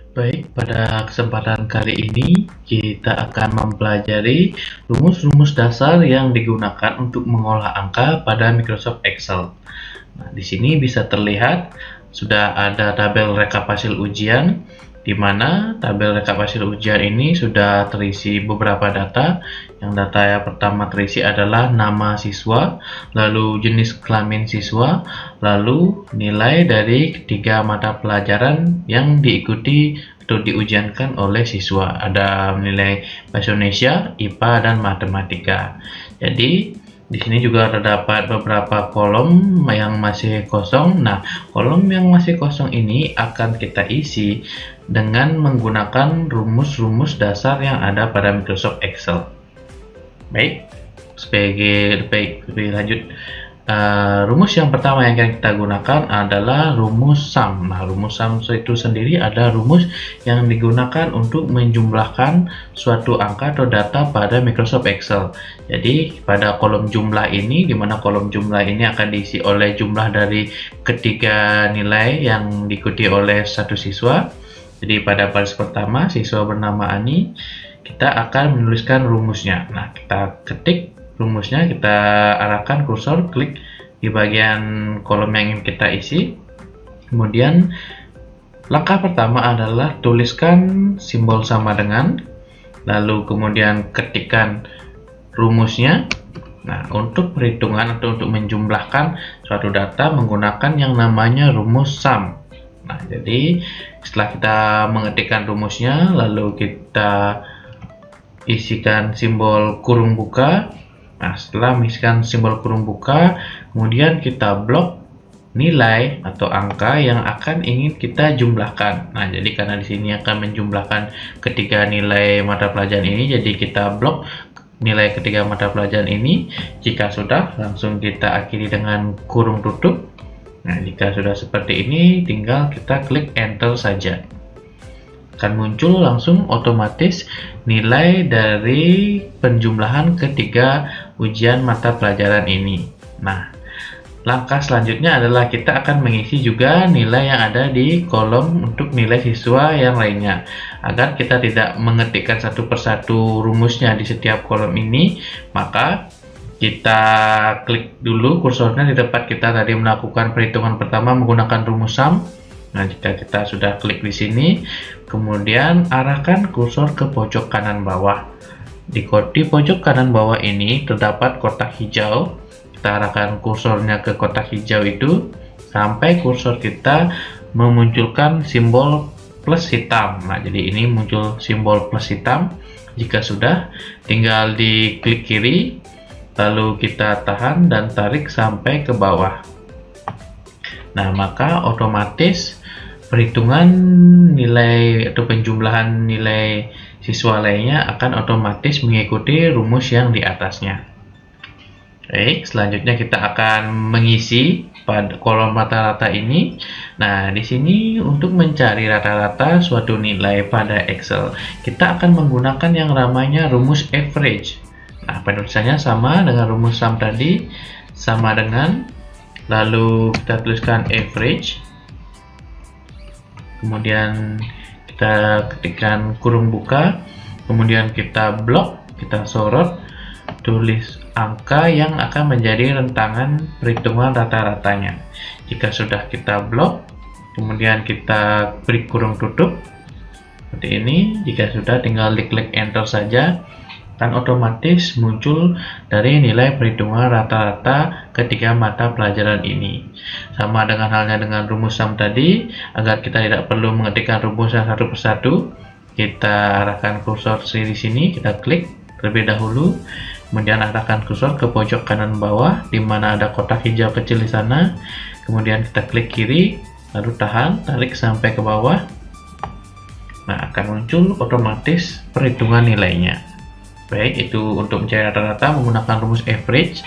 Baik, pada kesempatan kali ini kita akan mempelajari rumus-rumus dasar yang digunakan untuk mengolah angka pada Microsoft Excel. Nah, di sini bisa terlihat sudah ada tabel rekap hasil ujian, di mana tabel rekap hasil ujian ini sudah terisi beberapa data. Yang data yang pertama terisi adalah nama siswa, lalu jenis kelamin siswa, lalu nilai dari ketiga mata pelajaran yang diikuti atau diujiankan oleh siswa. Ada nilai Bahasa Indonesia, IPA, dan Matematika. Jadi di sini juga terdapat beberapa kolom yang masih kosong. Nah, kolom yang masih kosong ini akan kita isi dengan menggunakan rumus-rumus dasar yang ada pada Microsoft Excel. Baik, lebih lanjut, rumus yang pertama yang akan kita gunakan adalah rumus sum. Nah, rumus sum itu sendiri ada rumus yang digunakan untuk menjumlahkan suatu angka atau data pada Microsoft Excel. Jadi pada kolom jumlah ini, di mana kolom jumlah ini akan diisi oleh jumlah dari ketiga nilai yang diikuti oleh satu siswa. Jadi pada baris pertama, siswa bernama Ani, kita akan menuliskan rumusnya. Nah, kita ketik rumusnya, kita arahkan kursor, klik di bagian kolom yang ingin kita isi. Kemudian langkah pertama adalah tuliskan simbol sama dengan, lalu kemudian ketikkan rumusnya. Nah, untuk perhitungan atau untuk menjumlahkan suatu data menggunakan yang namanya rumus sum. Nah, jadi setelah kita mengetikkan rumusnya, lalu kita isikan simbol kurung buka. Nah, setelah mengisikan simbol kurung buka, kemudian kita blok nilai atau angka yang akan ingin kita jumlahkan. Nah, jadi karena di sini akan menjumlahkan ketiga nilai mata pelajaran ini, jadi kita blok nilai ketiga mata pelajaran ini. Jika sudah, langsung kita akhiri dengan kurung tutup. Nah, jika sudah seperti ini, tinggal kita klik enter saja. Akan muncul langsung otomatis nilai dari penjumlahan ketiga ujian mata pelajaran ini. Nah, langkah selanjutnya adalah kita akan mengisi juga nilai yang ada di kolom untuk nilai siswa yang lainnya. Agar kita tidak mengetikkan satu persatu rumusnya di setiap kolom ini, maka kita klik dulu kursornya di tempat kita tadi melakukan perhitungan pertama menggunakan rumus sum. Nah, jika kita sudah klik di sini, kemudian arahkan kursor ke pojok kanan bawah. Di pojok kanan bawah ini terdapat kotak hijau. Kita arahkan kursornya ke kotak hijau itu sampai kursor kita memunculkan simbol plus hitam. Nah, jadi ini muncul simbol plus hitam. Jika sudah, tinggal diklik kiri, lalu kita tahan dan tarik sampai ke bawah. Nah, maka otomatis perhitungan nilai atau penjumlahan nilai siswa lainnya akan otomatis mengikuti rumus yang di atasnya. Baik, selanjutnya kita akan mengisi pada kolom rata-rata ini. Nah, di sini untuk mencari rata-rata suatu nilai pada Excel, kita akan menggunakan yang namanya rumus average. Nah, penulisannya sama dengan rumus sum tadi, sama dengan, lalu kita tuliskan average. Kemudian kita ketikkan kurung buka, kemudian kita blok, kita sorot, tulis angka yang akan menjadi rentangan perhitungan rata-ratanya. Jika sudah kita blok, kemudian kita beri kurung tutup seperti ini. Jika sudah, tinggal diklik enter saja, dan otomatis muncul dari nilai perhitungan rata-rata ketiga mata pelajaran ini. Sama dengan halnya dengan rumus sum tadi, agar kita tidak perlu mengetikkan rumusnya satu persatu, kita arahkan kursor di sini, kita klik terlebih dahulu, kemudian arahkan kursor ke pojok kanan bawah, di mana ada kotak hijau kecil di sana, kemudian kita klik kiri, lalu tahan, tarik sampai ke bawah. Nah, akan muncul otomatis perhitungan nilainya. Baik, itu untuk mencari rata-rata menggunakan rumus average.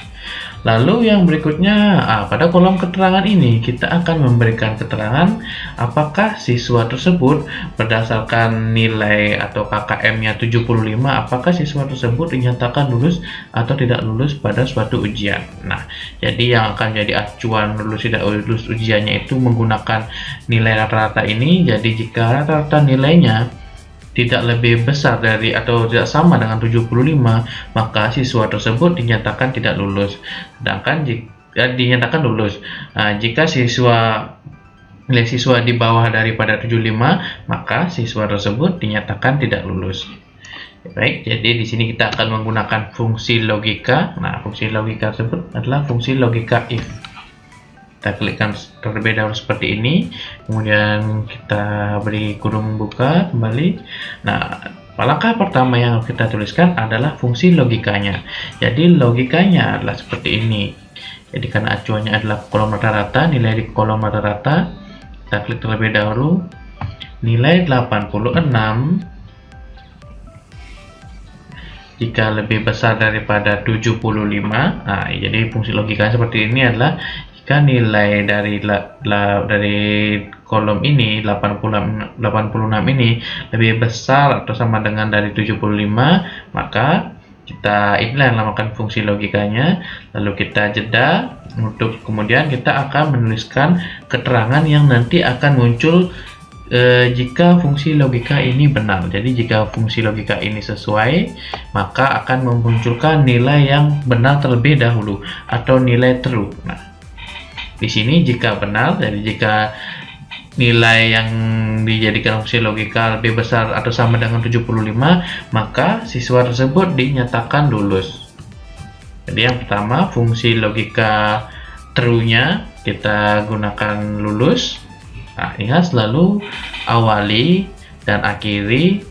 Lalu yang berikutnya, pada kolom keterangan ini kita akan memberikan keterangan apakah siswa tersebut berdasarkan nilai atau KKM-nya 75, apakah siswa tersebut dinyatakan lulus atau tidak lulus pada suatu ujian. Nah, jadi yang akan jadi acuan lulus tidak lulus ujiannya itu menggunakan nilai rata-rata ini. Jadi jika rata-rata nilainya tidak lebih besar dari atau tidak sama dengan 75, maka siswa tersebut dinyatakan tidak lulus. Sedangkan jika dinyatakan lulus, jika nilai siswa di bawah daripada 75, maka siswa tersebut dinyatakan tidak lulus. Baik, jadi di sini kita akan menggunakan fungsi logika. Nah, fungsi logika tersebut adalah fungsi logika if. Kita klikkan terlebih dahulu seperti ini, kemudian kita beri kurung buka kembali. Nah, langkah pertama yang kita tuliskan adalah fungsi logikanya. Jadi logikanya adalah seperti ini. Jadi karena acuannya adalah kolom rata-rata, nilai di kolom rata-rata, kita klik terlebih dahulu. Nilai 86 jika lebih besar daripada 75. Nah, jadi fungsi logikanya seperti ini adalah jika nilai dari kolom ini 86 ini lebih besar atau sama dengan dari 75, maka inilah yang dinamakan fungsi logikanya. Lalu kita jeda untuk kemudian kita akan menuliskan keterangan yang nanti akan muncul jika fungsi logika ini benar. Jadi jika fungsi logika ini sesuai, maka akan memunculkan nilai yang benar terlebih dahulu atau nilai true. Nah, di sini jika benar, jadi jika nilai yang dijadikan fungsi logika lebih besar atau sama dengan 75, maka siswa tersebut dinyatakan lulus. Jadi yang pertama, fungsi logika true-nya kita gunakan lulus. Nah, ingat selalu awali dan akhiri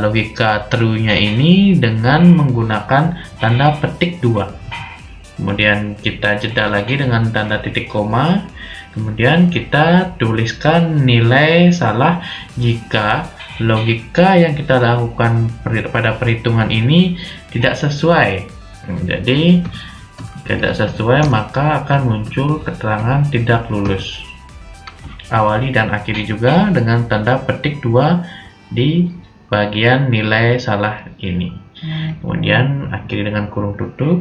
logika true-nya ini dengan menggunakan tanda petik 2. Kemudian kita jeda lagi dengan tanda titik koma. Kemudian kita tuliskan nilai salah jika logika yang kita lakukan pada perhitungan ini tidak sesuai. Jadi tidak sesuai, maka akan muncul keterangan tidak lulus. Awali dan akhiri juga dengan tanda petik 2 di bagian nilai salah ini. Kemudian akhiri dengan kurung tutup.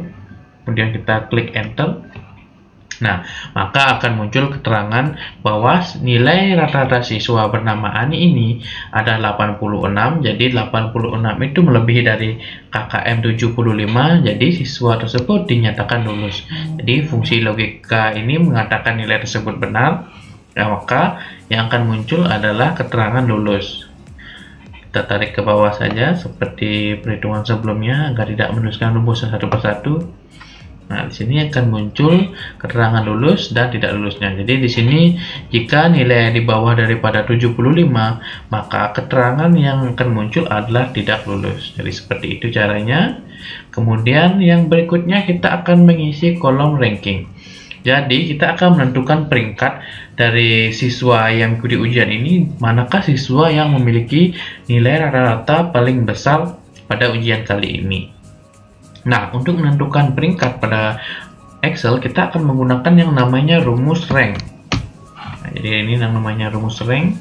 Kemudian kita klik enter. Nah, maka akan muncul keterangan bahwa nilai rata-rata siswa bernama Ani ini adalah 86. Jadi 86 itu melebihi dari KKM 75. Jadi siswa tersebut dinyatakan lulus. Jadi fungsi logika ini mengatakan nilai tersebut benar. Nah, maka yang akan muncul adalah keterangan lulus. Kita tarik ke bawah saja seperti perhitungan sebelumnya agar tidak menuliskan rumus satu persatu. Nah, di sini akan muncul keterangan lulus dan tidak lulusnya. Jadi di sini jika nilai di bawah daripada 75, maka keterangan yang akan muncul adalah tidak lulus. Jadi seperti itu caranya. Kemudian yang berikutnya kita akan mengisi kolom ranking. Jadi kita akan menentukan peringkat dari siswa yang mengikuti ujian ini, manakah siswa yang memiliki nilai rata-rata paling besar pada ujian kali ini. Nah, untuk menentukan peringkat pada Excel, kita akan menggunakan yang namanya rumus rank. Nah, jadi ini yang namanya rumus rank.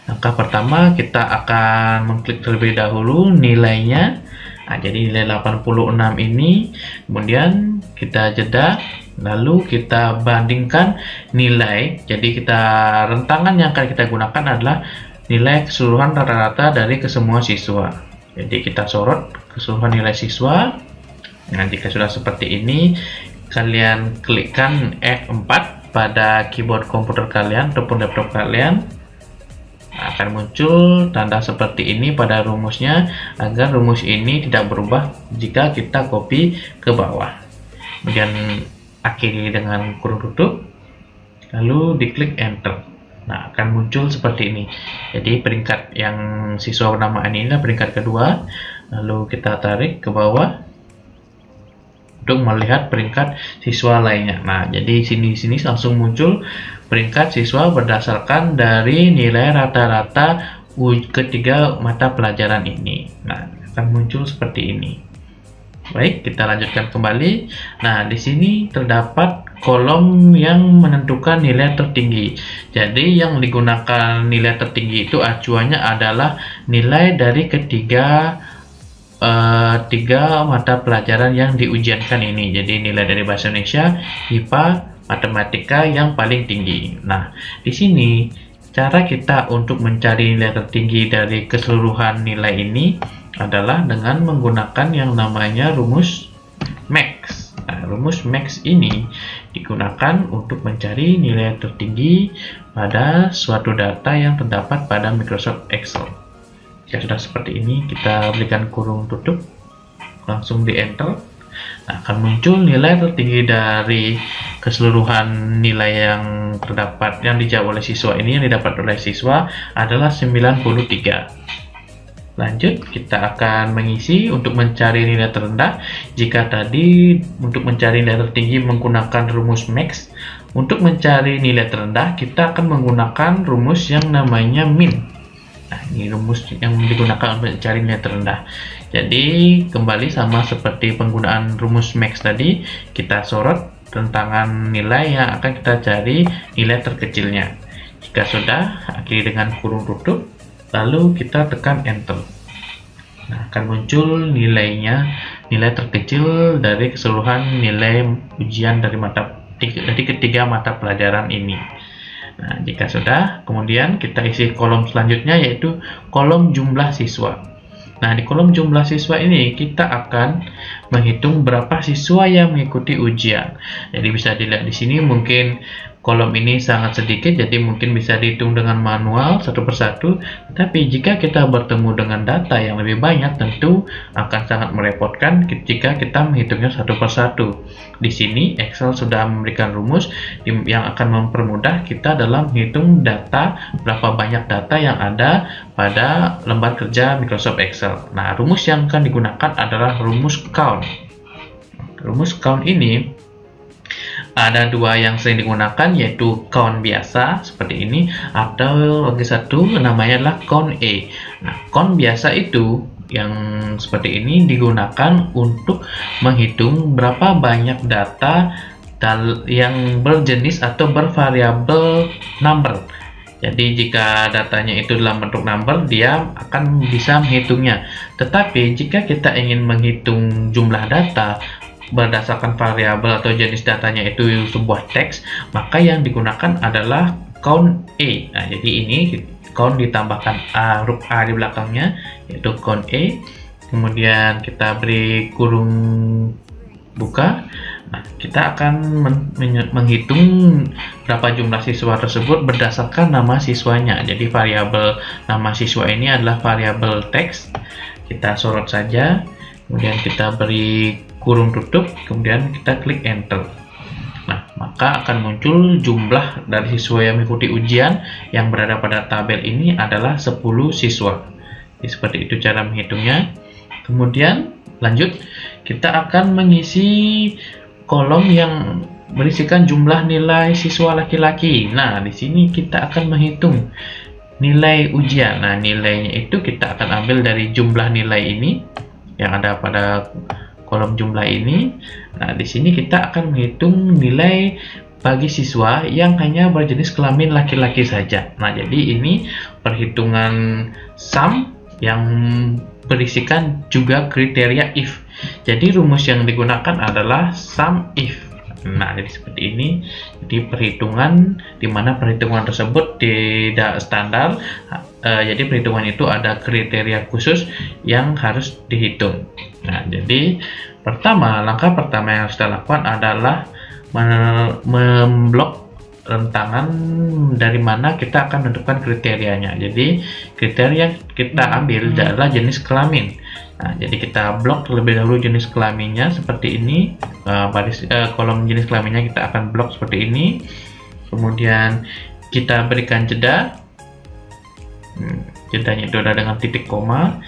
Langkah pertama, kita akan mengklik terlebih dahulu nilainya. Nah, jadi nilai 86 ini, kemudian kita jeda, lalu kita bandingkan nilai. Jadi rentangan yang akan kita gunakan adalah nilai keseluruhan rata-rata dari kesemua siswa. Jadi kita sorot keseluruhan nilai siswa. Nah, jika sudah seperti ini, kalian klikkan F4 pada keyboard komputer kalian ataupun laptop kalian. Nah, akan muncul tanda seperti ini pada rumusnya, agar rumus ini tidak berubah jika kita copy ke bawah. Kemudian akhiri dengan kurung tutup, lalu diklik enter. Nah, akan muncul seperti ini. Jadi peringkat yang siswa bernama Ani ini peringkat kedua. Lalu kita tarik ke bawah untuk melihat peringkat siswa lainnya. Nah, jadi sini langsung muncul peringkat siswa berdasarkan dari nilai rata-rata ketiga mata pelajaran ini. Nah, akan muncul seperti ini. Baik, kita lanjutkan kembali. Nah, di sini terdapat kolom yang menentukan nilai tertinggi. Jadi, yang digunakan nilai tertinggi itu acuannya adalah nilai dari tiga mata pelajaran yang diujiankan ini. Jadi, nilai dari bahasa Indonesia, IPA, matematika yang paling tinggi. Nah, di sini cara kita untuk mencari nilai tertinggi dari keseluruhan nilai ini adalah dengan menggunakan yang namanya rumus max. Nah, rumus max ini digunakan untuk mencari nilai tertinggi pada suatu data yang terdapat pada Microsoft Excel. Jika sudah seperti ini, kita berikan kurung tutup, langsung di enter. Nah, akan muncul nilai tertinggi dari keseluruhan nilai yang terdapat yang dijawab oleh siswa ini, yang didapat oleh siswa adalah 93. Lanjut, kita akan mengisi untuk mencari nilai terendah. Jika tadi untuk mencari nilai tertinggi menggunakan rumus max, untuk mencari nilai terendah kita akan menggunakan rumus yang namanya min. Nah, ini rumus yang digunakan untuk mencari nilai terendah. Jadi, kembali sama seperti penggunaan rumus max tadi, kita sorot rentangan nilai yang akan kita cari nilai terkecilnya. Jika sudah, akhiri dengan kurung tutup, lalu kita tekan enter. Nah, akan muncul nilainya, nilai terkecil dari keseluruhan nilai ujian dari ketiga mata pelajaran ini. Nah, jika sudah, kemudian kita isi kolom selanjutnya, yaitu kolom jumlah siswa. Nah, di kolom jumlah siswa ini kita akan menghitung berapa siswa yang mengikuti ujian. Jadi bisa dilihat di sini, mungkin kolom ini sangat sedikit, jadi mungkin bisa dihitung dengan manual satu persatu. Tapi jika kita bertemu dengan data yang lebih banyak, tentu akan sangat merepotkan jika kita menghitungnya satu persatu. Di sini Excel sudah memberikan rumus yang akan mempermudah kita dalam menghitung data, berapa banyak data yang ada pada lembar kerja Microsoft Excel. Nah, rumus yang akan digunakan adalah rumus count. Rumus count ini ada dua yang sering digunakan, yaitu count biasa seperti ini, atau lagi satu namanya adalah count E. Nah, count biasa itu yang seperti ini digunakan untuk menghitung berapa banyak data yang berjenis atau bervariabel number. Jadi jika datanya itu dalam bentuk number, dia akan bisa menghitungnya. Tetapi jika kita ingin menghitung jumlah data berdasarkan variabel atau jenis datanya itu sebuah teks, maka yang digunakan adalah count E. Nah, jadi ini count ditambahkan huruf A di belakangnya, yaitu count E. Kemudian kita beri kurung buka. Nah, kita akan menghitung berapa jumlah siswa tersebut berdasarkan nama siswanya. Jadi variabel nama siswa ini adalah variabel teks. Kita sorot saja, kemudian kita beri kurung tutup, kemudian kita klik enter. Nah, maka akan muncul jumlah dari siswa yang mengikuti ujian yang berada pada tabel ini adalah 10 siswa. Jadi, seperti itu cara menghitungnya. Kemudian lanjut, kita akan mengisi kolom yang berisikan jumlah nilai siswa laki-laki. Nah, di sini kita akan menghitung nilai ujian. Nah, nilainya itu kita akan ambil dari jumlah nilai ini yang ada pada kolom jumlah ini. Nah, di sini kita akan menghitung nilai bagi siswa yang hanya berjenis kelamin laki-laki saja. Nah, jadi ini perhitungan sum yang berisikan juga kriteria if. Jadi rumus yang digunakan adalah sum if. Nah, jadi seperti ini. Jadi perhitungan di mana perhitungan tersebut tidak standar. Jadi perhitungan itu ada kriteria khusus yang harus dihitung. Nah, jadi langkah pertama yang harus kita lakukan adalah memblok rentangan dari mana kita akan menentukan kriterianya. Jadi kriteria kita ambil adalah jenis kelamin. Nah, jadi kita blok terlebih dahulu jenis kelaminnya seperti ini. Kolom jenis kelaminnya kita akan blok seperti ini. Kemudian kita berikan jeda. Jedanya itu ada dengan titik koma.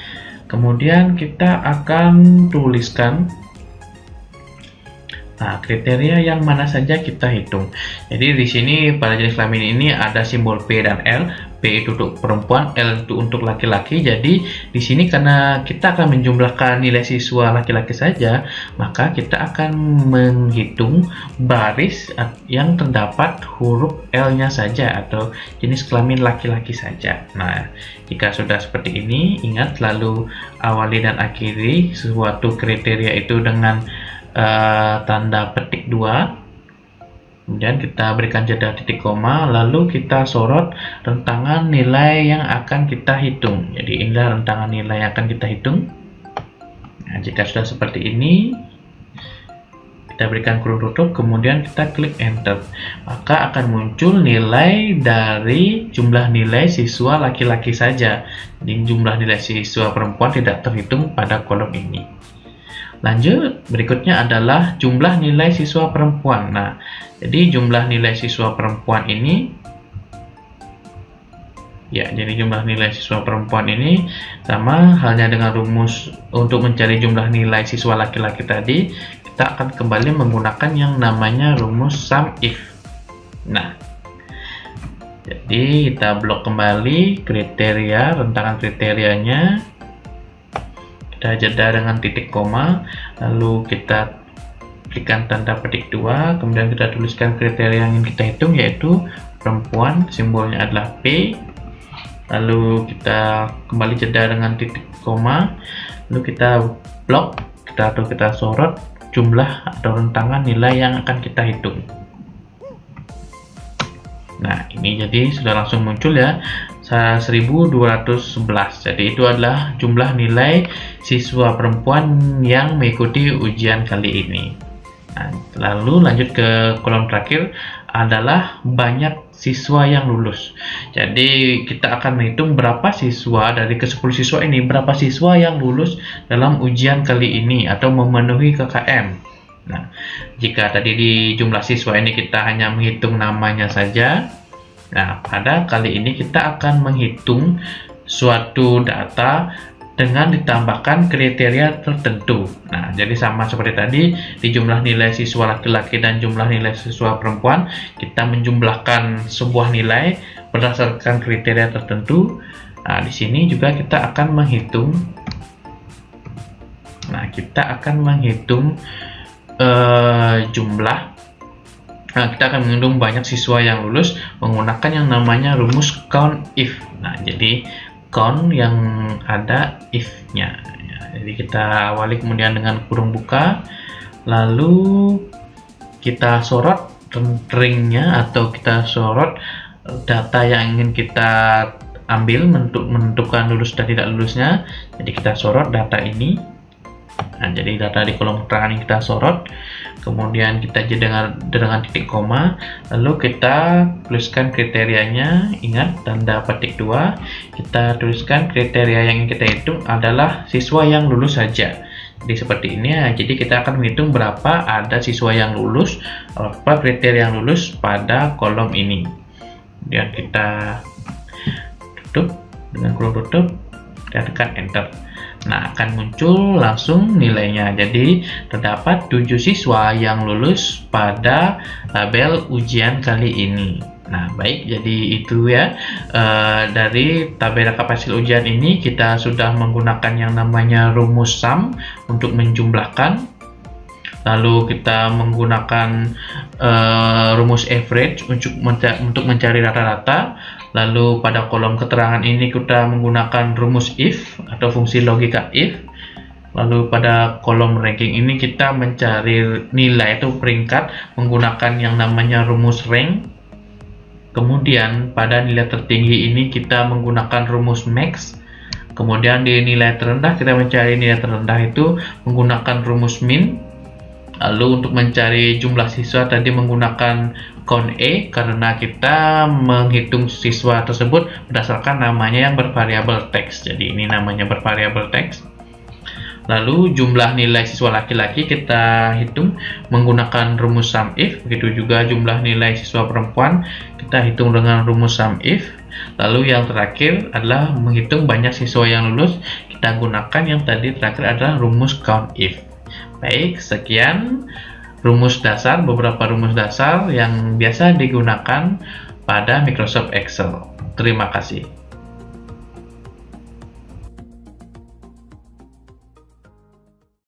Kemudian kita akan tuliskan kriteria yang mana saja kita hitung. Jadi di sini pada jenis kelamin ini ada simbol P dan L. P itu untuk perempuan, L itu untuk laki-laki. Jadi di sini karena kita akan menjumlahkan nilai siswa laki-laki saja, maka kita akan menghitung baris yang terdapat huruf L-nya saja atau jenis kelamin laki-laki saja. Nah, jika sudah seperti ini, ingat lalu awali dan akhiri suatu kriteria itu dengan tanda petik 2. Kemudian kita berikan jeda titik koma, lalu kita sorot rentangan nilai yang akan kita hitung. Jadi inilah rentangan nilai yang akan kita hitung. Nah, jika sudah seperti ini, kita berikan kurung tutup, kemudian kita klik enter. Maka akan muncul nilai dari jumlah nilai siswa laki-laki saja. Jadi jumlah nilai siswa perempuan tidak terhitung pada kolom ini. Lanjut, berikutnya adalah jumlah nilai siswa perempuan. Nah, jadi jumlah nilai siswa perempuan ini, jadi jumlah nilai siswa perempuan ini sama halnya dengan rumus untuk mencari jumlah nilai siswa laki-laki tadi. Kita akan kembali menggunakan yang namanya rumus sum if. Nah, jadi kita blok kembali kriteria, rentangan kriterianya. Kita jeda dengan titik koma, lalu kita berikan tanda petik 2, kemudian kita tuliskan kriteria yang ingin kita hitung, yaitu perempuan, simbolnya adalah P. Lalu kita kembali jeda dengan titik koma, lalu kita blok, kita sorot jumlah atau rentangan nilai yang akan kita hitung. Nah, ini jadi sudah langsung muncul ya, 1211. Jadi itu adalah jumlah nilai siswa perempuan yang mengikuti ujian kali ini. Nah, lalu lanjut ke kolom terakhir adalah banyak siswa yang lulus. Jadi kita akan menghitung berapa siswa dari ke-10 siswa ini, berapa siswa yang lulus dalam ujian kali ini atau memenuhi KKM. Nah, jika tadi di jumlah siswa ini kita hanya menghitung namanya saja, nah, pada kali ini kita akan menghitung suatu data dengan ditambahkan kriteria tertentu. Nah, jadi sama seperti tadi, di jumlah nilai siswa laki-laki dan jumlah nilai siswa perempuan, kita menjumlahkan sebuah nilai berdasarkan kriteria tertentu. Nah, di sini juga kita akan menghitung. Nah, kita akan menghitung jumlah. Nah, kita akan menghitung banyak siswa yang lulus menggunakan yang namanya rumus count if. Nah, jadi count yang ada if-nya. Jadi kita awali kemudian dengan kurung buka, lalu kita sorot ringnya atau kita sorot data yang ingin kita ambil untuk menentukan lulus dan tidak lulusnya. Jadi kita sorot data ini. Nah, jadi data di kolom keterangan yang kita sorot, kemudian kita jeda dengan titik koma, lalu kita tuliskan kriterianya. Ingat tanda petik 2, kita tuliskan kriteria yang kita hitung adalah siswa yang lulus saja. Jadi seperti ini ya. Jadi kita akan menghitung berapa ada siswa yang lulus, berapa kriteria yang lulus pada kolom ini. Kemudian kita tutup dengan kurung tutup, kita tekan enter. Nah, akan muncul langsung nilainya. Jadi terdapat 7 siswa yang lulus pada label ujian kali ini. Nah, baik, jadi itu ya, dari tabel rekap hasil ujian ini kita sudah menggunakan yang namanya rumus sum untuk menjumlahkan. Lalu kita menggunakan rumus average untuk mencari rata-rata. Lalu pada kolom keterangan ini kita menggunakan rumus if atau fungsi logika if. Lalu pada kolom ranking ini kita mencari nilai atau peringkat menggunakan yang namanya rumus rank. Kemudian pada nilai tertinggi ini kita menggunakan rumus max. Kemudian di nilai terendah kita mencari nilai terendah itu menggunakan rumus min. Lalu untuk mencari jumlah siswa tadi menggunakan count E karena kita menghitung siswa tersebut berdasarkan namanya yang bervariabel teks. Jadi ini namanya bervariabel teks. Lalu jumlah nilai siswa laki-laki kita hitung menggunakan rumus sum if. Begitu juga jumlah nilai siswa perempuan kita hitung dengan rumus sum if. Lalu yang terakhir adalah menghitung banyak siswa yang lulus. Kita gunakan yang tadi terakhir adalah rumus count if. Baik, sekian rumus dasar, beberapa rumus dasar yang biasa digunakan pada Microsoft Excel. Terima kasih.